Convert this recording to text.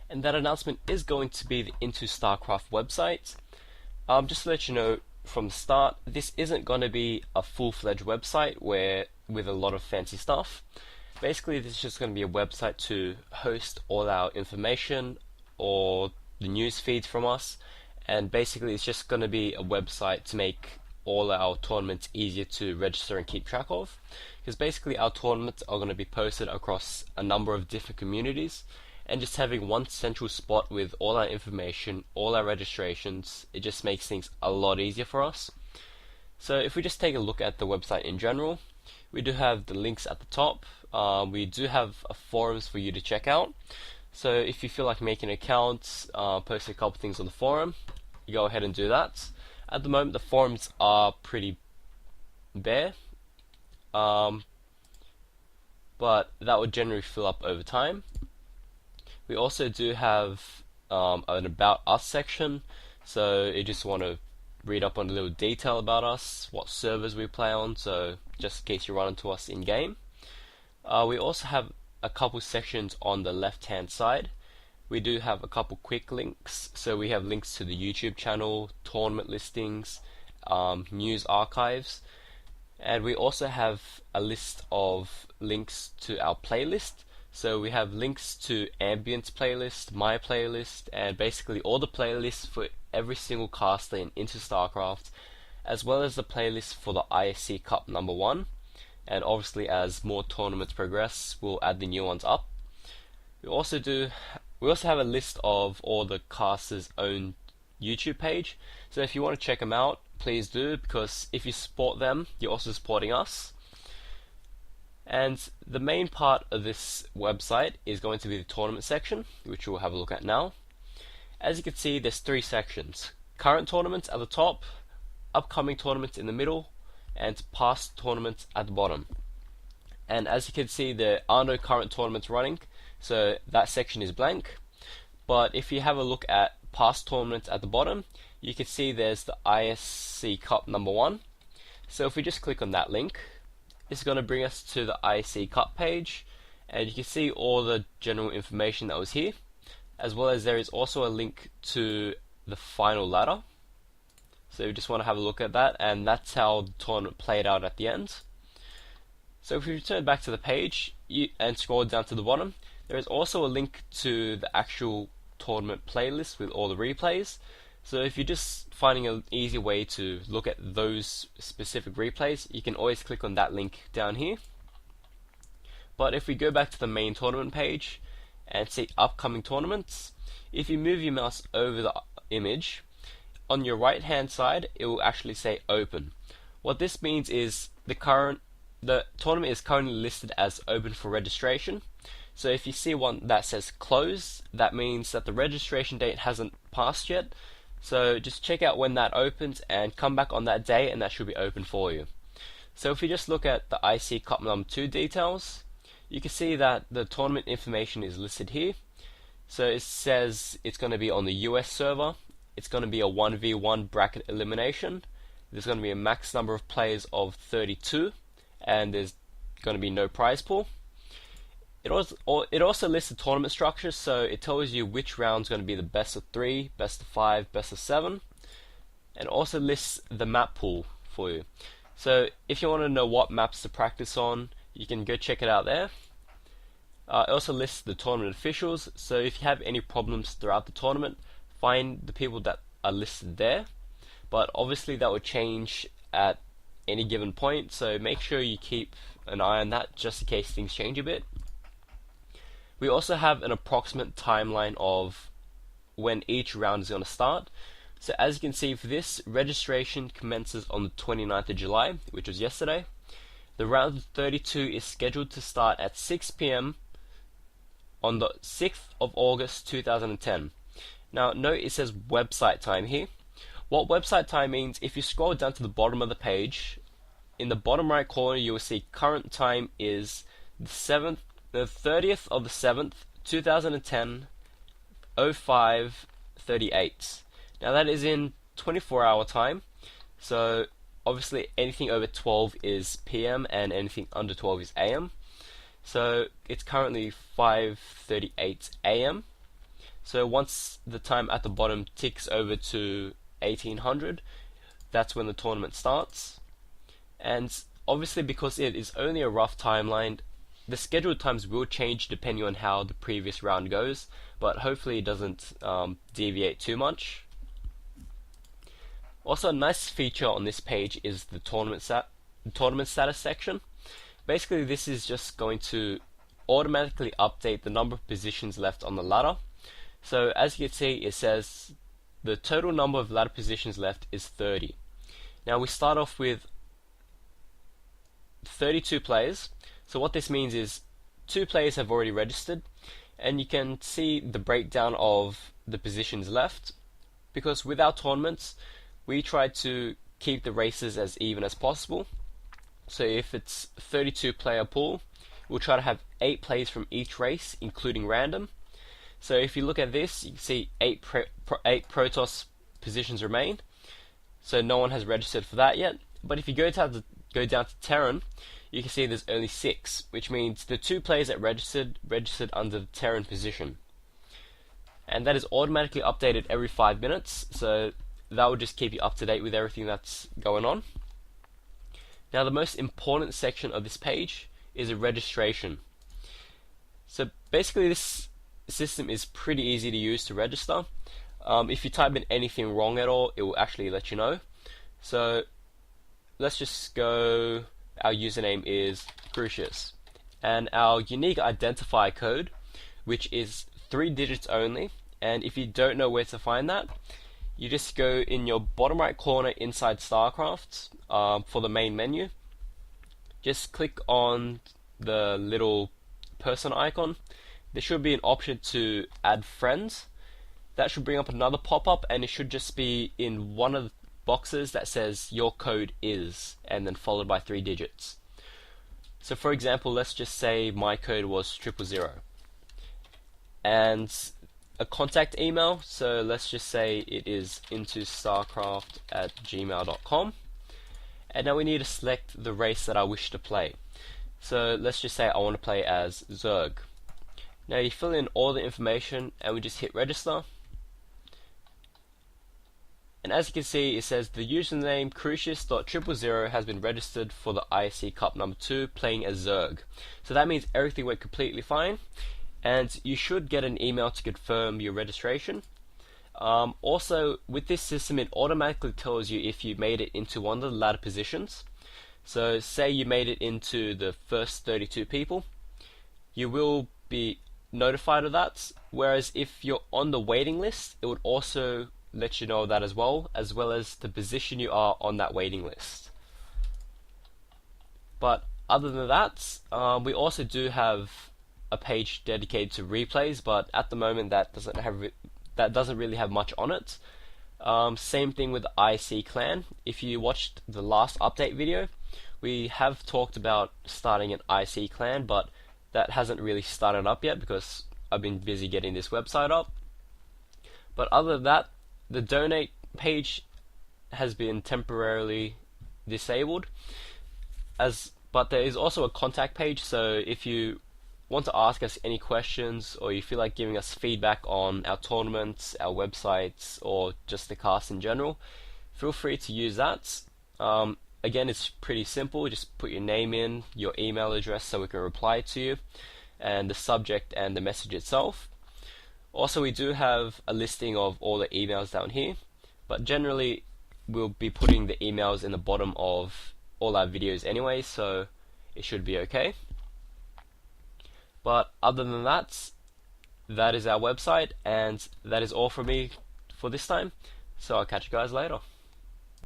and that announcement is going to be the IntoStarCraft website. Just to let you know from the start, this isn't going to be a full-fledged website with a lot of fancy stuff. Basically, this is just going to be a website to host all our information or the news feeds from us, and basically it's just going to be a website to make all our tournaments easier to register and keep track of, because basically our tournaments are going to be posted across a number of different communities, and just having one central spot with all our information, all our registrations, it just makes things a lot easier for us. So if we just take a look at the website in general, we do have the links at the top. We do have forums for you to check out. So if you feel like making an account, posting a couple things on the forum, you go ahead and do that. At the moment, the forums are pretty bare, but that would generally fill up over time. We also do have an About Us section, so you just want to read up on a little detail about us, what servers we play on, so just in case you run into us in game. We also have a couple sections on the left hand side. We do have a couple quick links, so we have links to the YouTube channel, tournament listings, news archives, and we also have a list of links to our playlist. So we have links to Ambience playlist, my playlist, and basically all the playlists for every single caster in IntoStarCraft, as well as the playlist for the ISC Cup number 1. And obviously, as more tournaments progress, we'll add the new ones up. We also have a list of all the casters' own YouTube page. So if you want to check them out, please do, because if you support them, you're also supporting us. And the main part of this website is going to be the tournament section, which we'll have a look at now. As you can see, there's 3 sections: current tournaments at the top, upcoming tournaments in the middle, and past tournaments at the bottom. And as you can see, there are no current tournaments running, so that section is blank. But if you have a look at past tournaments at the bottom, you can see there's the ISC Cup number 1. So if we just click on that link, it's going to bring us to the ISC Cup page, and you can see all the general information that was here, as well as there is also a link to the final ladder. So we just want to have a look at that, and that's how the tournament played out at the end. So if we return back to the page and scroll down to the bottom, there is also a link to the actual tournament playlist with all the replays. So if you're just finding an easy way to look at those specific replays, you can always click on that link down here. But if we go back to the main tournament page and see upcoming tournaments, if you move your mouse over the image, on your right hand side it will actually say open. What this means is the tournament is currently listed as open for registration. So if you see one that says close, that means that the registration date hasn't passed yet. So just check out when that opens and come back on that day, and that should be open for you. So if we just look at the IC Cup number 2 details, you can see that the tournament information is listed here. So it says it's going to be on the US server. It's going to be a 1v1 bracket elimination. There's going to be a max number of players of 32, and there's going to be no prize pool. It also lists the tournament structure, so it tells you which round's going to be the best of 3, best of 5, best of 7, and also lists the map pool for you. So if you want to know what maps to practice on, you can go check it out there. It also lists the tournament officials, so if you have any problems throughout the tournament, find the people that are listed there. But obviously that will change at any given point, so make sure you keep an eye on that just in case things change a bit. We also have an approximate timeline of when each round is going to start. So as you can see for this, registration commences on the 29th of July, which was yesterday. The round 32 is scheduled to start at 6 p.m. on the 6th of August 2010. Now note it says website time here. What website time means, if you scroll down to the bottom of the page, in the bottom right corner you will see current time is the 30th of the 7th, 2010, 05:38. Now that is in 24-hour time, so obviously anything over 12 is PM and anything under 12 is AM. So it's currently 5:38 AM. So once the time at the bottom ticks over to 1800, that's when the tournament starts. And obviously, because it is only a rough timeline, the scheduled times will change depending on how the previous round goes, but hopefully it doesn't deviate too much. Also, a nice feature on this page is the tournament status section. Basically, this is just going to automatically update the number of positions left on the ladder. So as you can see, it says the total number of ladder positions left is 30. Now we start off with 32 players. So what this means is 2 players have already registered, and you can see the breakdown of the positions left, because with our tournaments we try to keep the races as even as possible. So if it's 32 player pool, we'll try to have 8 players from each race, including random. So if you look at this, you can see 8 Protoss positions remain. So no one has registered for that yet. But if you go down to Terran, you can see there's only 6, which means the 2 players that registered under the Terran position. And that is automatically updated every 5 minutes, so that will just keep you up to date with everything that's going on. Now the most important section of this page is a registration. So basically this system is pretty easy to use to register. If you type in anything wrong at all, it will actually let you know. So let's just go, our username is Crucius, and our unique identifier code, which is 3 digits only, and if you don't know where to find that, you just go in your bottom right corner inside StarCraft for the main menu. Just click on the little person icon. There should be an option to add friends. That should bring up another pop-up, and it should just be in one of the boxes that says your code is, and then followed by 3 digits. So for example, let's just say my code was 000, and a contact email, so let's just say it is IntoStarCraft@gmail.com, and now we need to select the race that I wish to play. So let's just say I want to play as Zerg. Now you fill in all the information and we just hit register. And as you can see, it says the username Crucius.000 has been registered for the ISC Cup number 2 playing as Zerg. So that means everything went completely fine, and you should get an email to confirm your registration. Also, with this system, it automatically tells you if you made it into one of the ladder positions. So say you made it into the first 32 people, you will be notified of that, whereas if you're on the waiting list, it would also let you know that as well as the position you are on that waiting list. But other than that, we also do have a page dedicated to replays, but at the moment that doesn't really have much on it. Same thing with the IC clan. If you watched the last update video, we have talked about starting an IC clan, but that hasn't really started up yet because I've been busy getting this website up. But other than that, the donate page has been temporarily disabled, but there is also a contact page, so if you want to ask us any questions or you feel like giving us feedback on our tournaments, our websites, or just the cast in general, feel free to use that. Again, it's pretty simple. Just put your name in, your email address so we can reply to you, and the subject and the message itself. Also, we do have a listing of all the emails down here, but generally we'll be putting the emails in the bottom of all our videos anyway, so it should be okay. But other than that, that is our website, and that is all from me for this time, so I'll catch you guys later.